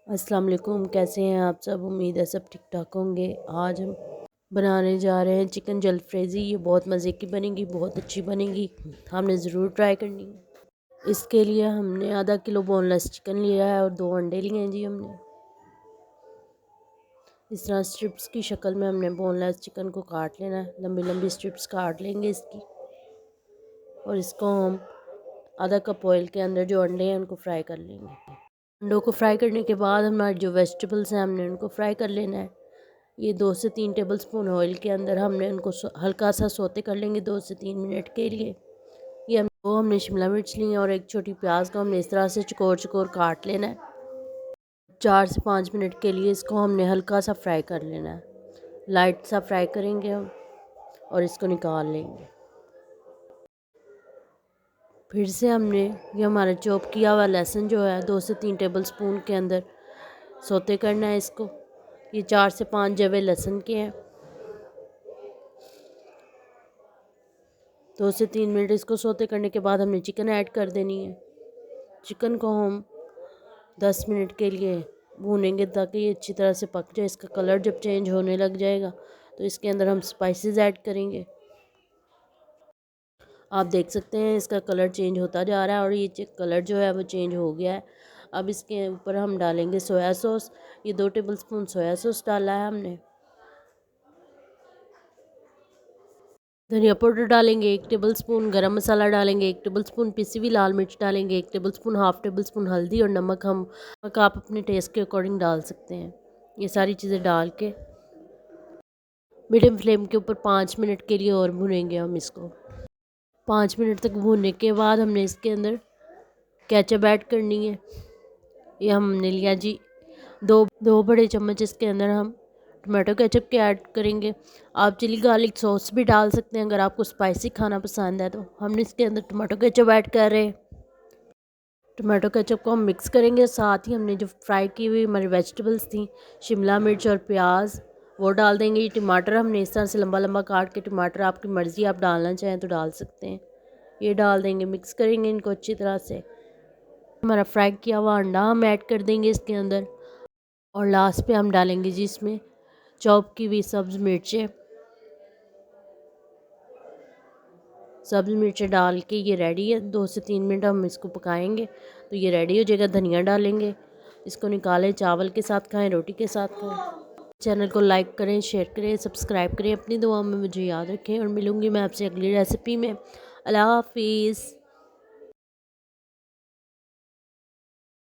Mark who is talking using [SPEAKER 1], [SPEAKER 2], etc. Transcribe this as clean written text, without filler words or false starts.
[SPEAKER 1] अस्सलाम वालेकुम। कैसे हैं आप सब? उम्मीद है सब ठीक ठाक होंगे। आज हम बनाने जा रहे हैं चिकन जलफ्रेज़ी। ये बहुत मज़े की बनेगी, बहुत अच्छी बनेगी, हमने ज़रूर ट्राई करनी है। इसके लिए हमने आधा किलो बोनलेस चिकन लिया है और 2 अंडे लिए हैं जी। हमने इस तरह स्ट्रिप्स की शक्ल में हमने बोनलेस चिकन को काट लेना है। लंबी लंबी स्ट्रिप्स काट लेंगे इसकी, और इसको हम आधा कप ऑयल के अंदर जो अंडे हैं उनको फ्राई कर लेंगे। अंडों को फ्राई करने के बाद हमारे जो वेजिटेबल्स हैं हमने उनको फ्राई कर लेना है। ये 2 से 3 टेबलस्पून ऑयल के अंदर हमने उनको हल्का सा सोते कर लेंगे 2 से 3 मिनट के लिए। हमने शिमला मिर्च ली है और एक छोटी प्याज को हमने इस तरह से चकोर चकोर काट लेना है। 4 से 5 मिनट के लिए इसको हमने हल्का सा फ्राई कर लेना है। लाइट सा फ्राई करेंगे हम और इसको निकाल लेंगे। फिर से हमने ये हमारा चॉप किया हुआ लहसुन जो है 2 से 3 टेबलस्पून के अंदर सोते करना है इसको। ये 4 से 5 जवे लहसुन के हैं। 2 से 3 मिनट इसको सोते करने के बाद हमने चिकन ऐड कर देनी है। चिकन को हम 10 मिनट के लिए भूनेंगे ताकि ये अच्छी तरह से पक जाए। इसका कलर जब चेंज होने लग जाएगा तो इसके अंदर हम स्पाइसेस ऐड करेंगे। आप देख सकते हैं इसका कलर चेंज होता जा रहा है और ये कलर जो है वो चेंज हो गया है। अब इसके ऊपर हम डालेंगे सोया सॉस। ये 2 टेबलस्पून सोया सॉस डाला है हमने। धनिया पाउडर डालेंगे 1 टेबलस्पून, गरम मसाला डालेंगे 1 टेबलस्पून, पिसी हुई लाल मिर्च डालेंगे 1 टेबलस्पून, हाफ़ टेबलस्पून हल्दी और नमक आप अपने टेस्ट के अकॉर्डिंग डाल सकते हैं। ये सारी चीज़ें डाल के मीडियम फ्लेम के ऊपर 5 मिनट के लिए और भूनेंगे हम इसको। 5 मिनट तक भूनने के बाद हमने इसके अंदर केचप ऐड करनी है। ये हमने लिया जी 2 बड़े चम्मच। इसके अंदर हम टमाटो केचप के ऐड करेंगे। आप चिली गार्लिक सॉस भी डाल सकते हैं अगर आपको स्पाइसी खाना पसंद है तो। हमने इसके अंदर टमाटो केचप ऐड कर रहे हैं। टमाटो केचप को हम मिक्स करेंगे। साथ ही हमने जो फ्राई की हुई हमारी वेजिटेबल्स थी, शिमला मिर्च और प्याज, वो डाल देंगे। ये टमाटर हमने इस तरह से लंबा लंबा काट के, टमाटर आपकी मर्ज़ी, आप डालना चाहें तो डाल सकते हैं। ये डाल देंगे, मिक्स करेंगे इनको अच्छी तरह से। हमारा फ्राई किया हुआ अंडा हम ऐड कर देंगे इसके अंदर, और लास्ट पे हम डालेंगे जी इसमें चॉप की हुई सब्ज़ मिर्चें डाल के ये रेडी है। 2 से 3 मिनट हम इसको पकाएंगे तो ये रेडी हो जाएगा। धनिया डालेंगे, इसको निकालें, चावल के साथ खाएं, रोटी के साथ खाएं। चैनल को लाइक करें, शेयर करें, सब्सक्राइब करें। अपनी दुआ में मुझे याद रखें और मिलूँगी मैं आपसे अगली रेसिपी में। अल्लाह हाफिज़।